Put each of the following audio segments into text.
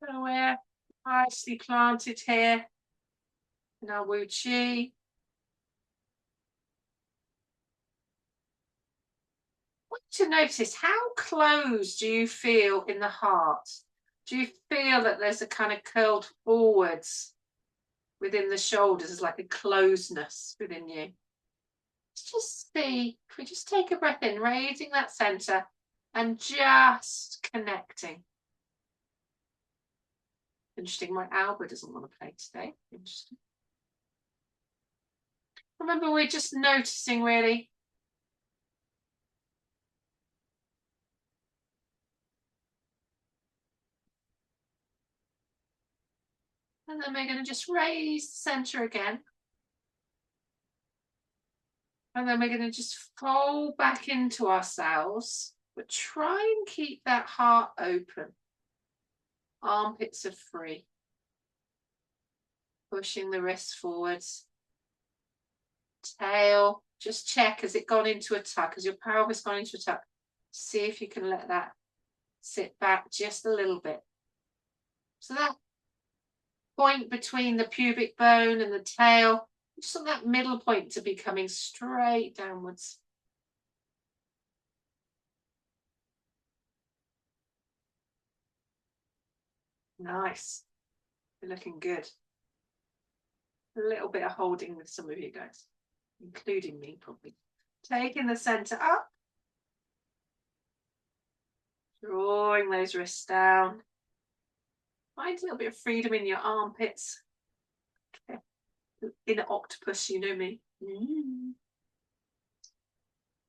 So we're nicely planted here in our Wu Chi. I want you to notice, how closed do you feel in the heart? Do you feel that there's a kind of curled forwards within the shoulders? There's like a closeness within you. Let's just see, if we just take a breath in, raising that center and just connecting. Interesting, my elbow doesn't want to play today. Interesting. Remember, we're just noticing, really. And then we're going to just raise the center again. And then we're going to just fold back into ourselves, but try and keep that heart open. Armpits are free. Pushing the wrists forwards. Tail, just check, has it gone into a tuck? Has your pelvis gone into a tuck? See if you can let that sit back just a little bit. So that point between the pubic bone and the tail, just on that middle point to be coming straight downwards. Nice. You're looking good. A little bit of holding with some of you guys, including me probably. Taking the center up. Drawing those wrists down. Find a little bit of freedom in your armpits. Okay. Inner octopus, you know me.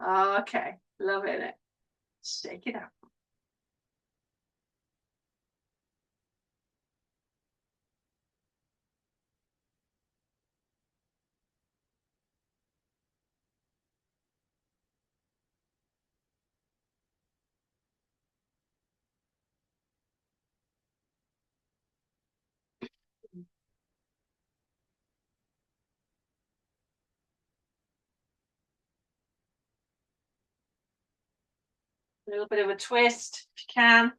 Okay, loving it. Shake it out. A little bit of a twist if you can.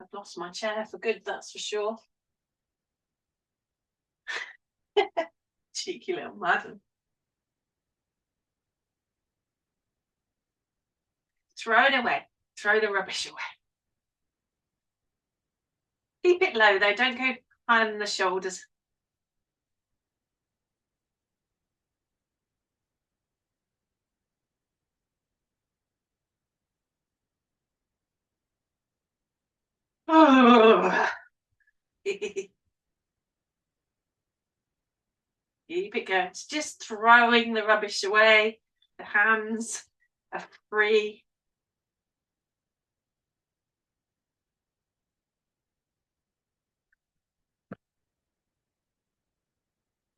I've lost my chair for good, that's for sure. Cheeky little madam. Throw it away. Throw the rubbish away. Keep it low though, don't go higher than the shoulders. Oh. Keep it going. It's just throwing the rubbish away. The hands are free.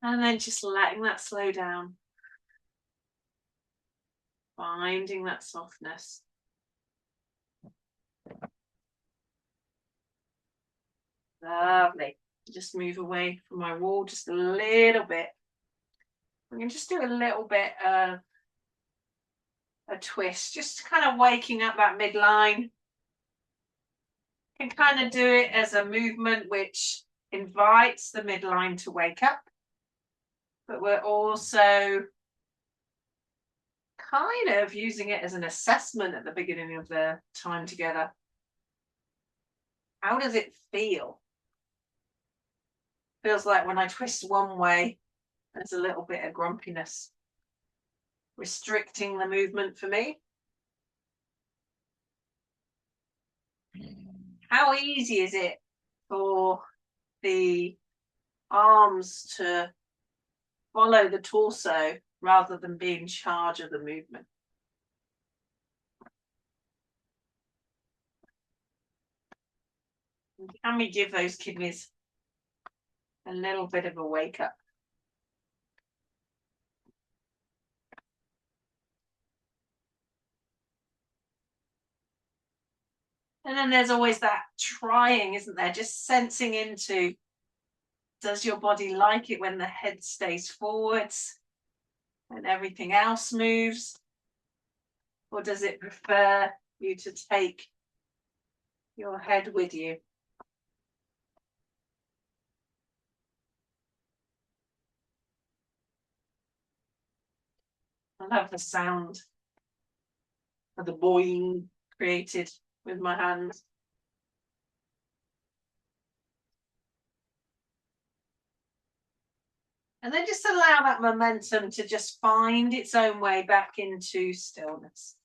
And then just letting that slow down. Finding that softness. Lovely. Just move away from my wall just a little bit. I'm going to just do a little bit of a twist, just kind of waking up that midline. You can kind of do it as a movement which invites the midline to wake up, but we're also kind of using it as an assessment at the beginning of the time together. How does it feel? Feels like when I twist one way, there's a little bit of grumpiness, restricting the movement for me. How easy is it for the arms to follow the torso rather than be in charge of the movement? Can we give those kidneys a little bit of a wake up? And then there's always that trying, isn't there? Just sensing into, does your body like it when the head stays forwards and everything else moves? Or does it prefer you to take your head with you? I love the sound of the boing created with my hands. And then just allow that momentum to just find its own way back into stillness.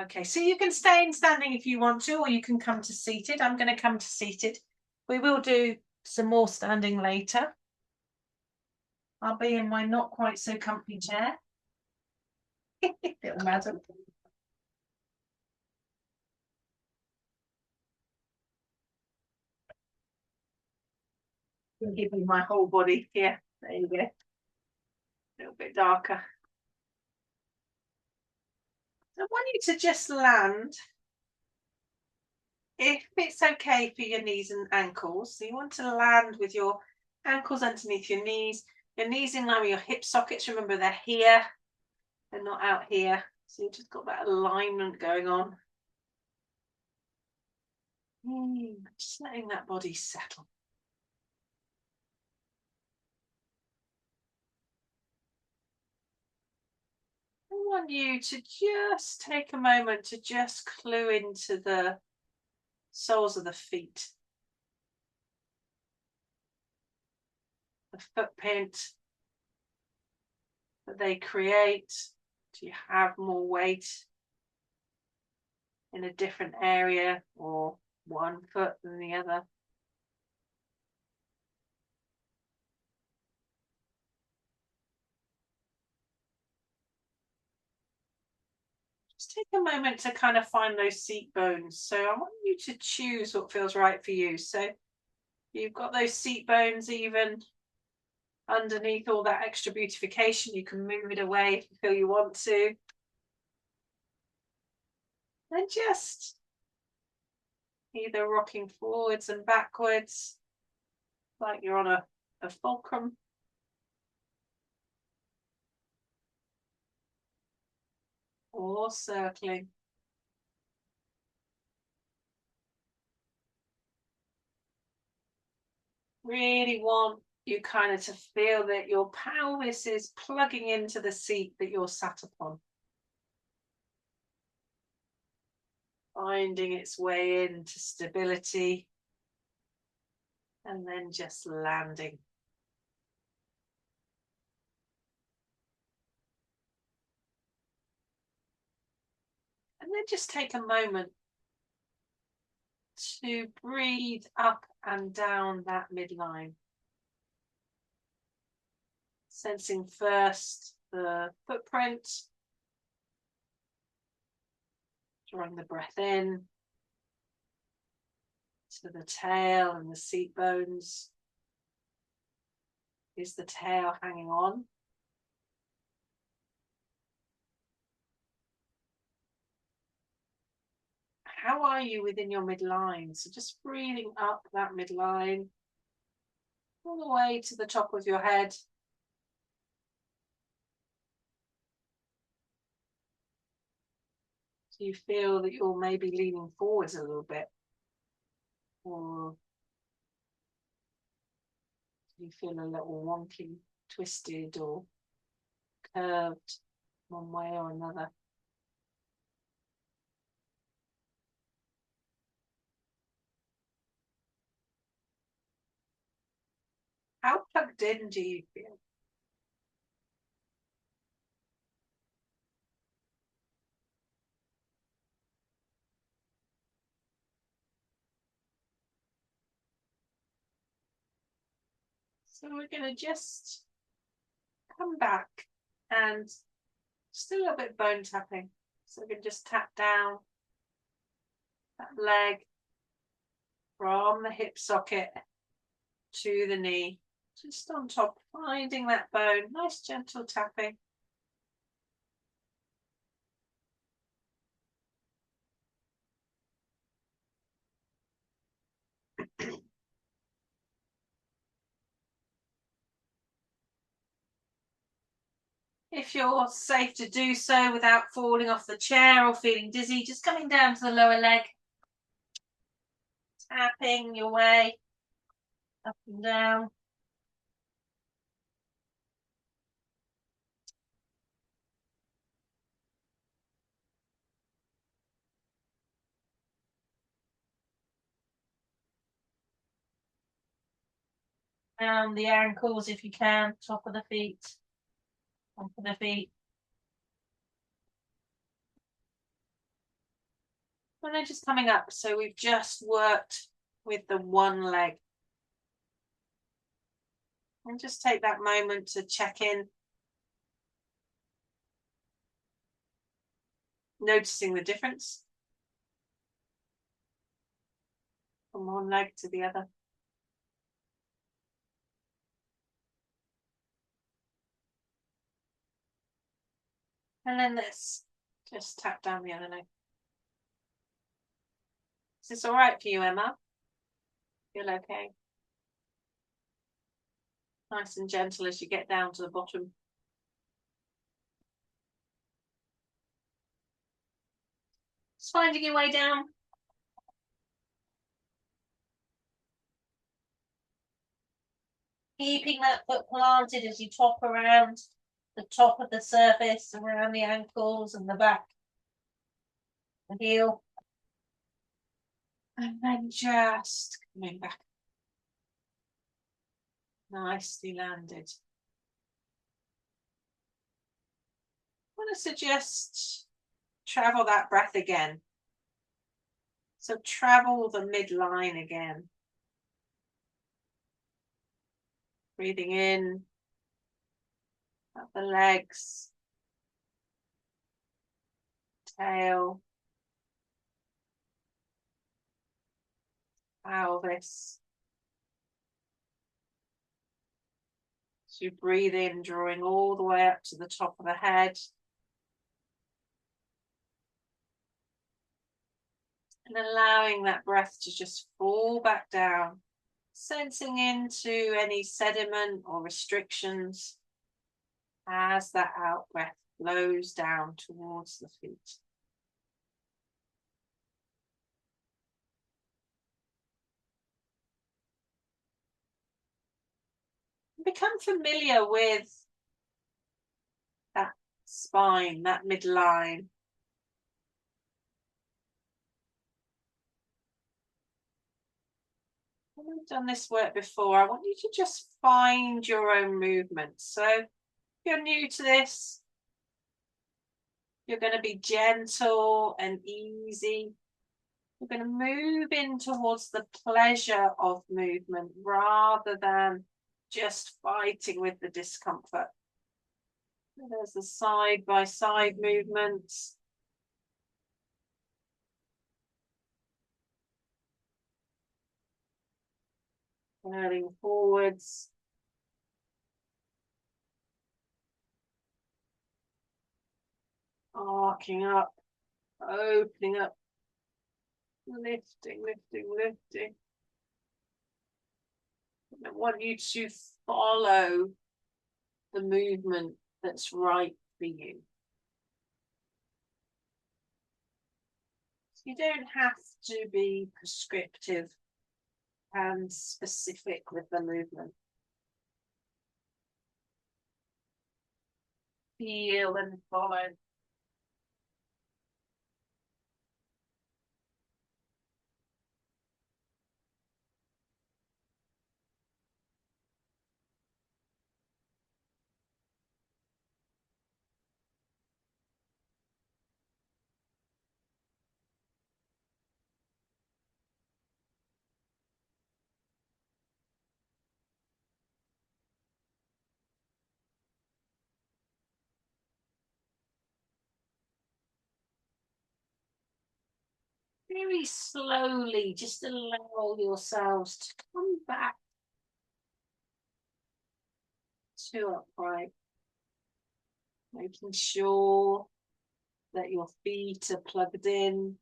Okay, so you can stay in standing if you want to, or you can come to seated. I'm going to come to seated. We will do some more standing later. I'll be in my not quite so comfy chair. Little madam. Give me my whole body here. There you go. A little bit darker. I want you to just land, if it's okay for your knees and ankles. So you want to land with your ankles underneath your knees in line with your hip sockets. Remember, they're here, they're not out here. So you've just got that alignment going on. Just letting that body settle. I want you to just take a moment to just clue into the soles of the feet. The footprint that they create. Do you have more weight in a different area or one foot than the other? Just take a moment to kind of find those seat bones. So I want you to choose what feels right for you. So you've got those seat bones even underneath all that extra beautification. You can move it away if you feel you want to. And just either rocking forwards and backwards, like you're on a fulcrum. Or circling. Really want you kind of to feel that your pelvis is plugging into the seat that you're sat upon. Finding its way into stability. And then just landing. And then just take a moment to breathe up and down that midline. Sensing first the footprint. Drawing the breath in to the tail and the seat bones. Is the tail hanging on? How are you within your midline? So just breathing up that midline all the way to the top of your head. Do you feel that you're maybe leaning forwards a little bit? Or do you feel a little wonky, twisted or curved one way or another? How plugged in do you feel? So we're going to just come back and just a little bit bone tapping. So we can just tap down that leg from the hip socket to the knee, just on top, finding that bone, nice gentle tapping. If you're safe to do so without falling off the chair or feeling dizzy, just coming down to the lower leg, tapping your way up and down. Down the ankles if you can, top of the feet, top of the feet. And then just coming up. So we've just worked with the one leg. And just take that moment to check in. Noticing the difference from one leg to the other. And then this, just tap down the other leg. Is this all right for you, Emma? Feel okay? Nice and gentle as you get down to the bottom. Just finding your way down. Keeping that foot planted as you top around the top of the surface, around the ankles and the back, the heel. And then just coming back. Nicely landed. I want to suggest travel that breath again. So travel the midline again. Breathing in, up the legs, tail, pelvis. So you breathe in, drawing all the way up to the top of the head. And allowing that breath to just fall back down, sensing into any sediment or restrictions as that out breath flows down towards the feet. Become familiar with that spine, that midline. I've done this work before. I want you to just find your own movement. So if you're new to this, you're going to be gentle and easy. You're going to move in towards the pleasure of movement rather than just fighting with the discomfort. There's the side by side movements. Curling forwards. Arcing up, opening up, lifting, lifting, lifting. I want you to follow the movement that's right for you. You don't have to be prescriptive and specific with the movement. Feel and follow. Very slowly, just allow yourselves to come back to upright, making sure that your feet are plugged in.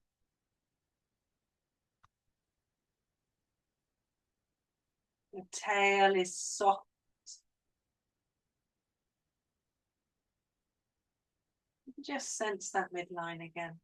The tail is soft. just sense that midline again.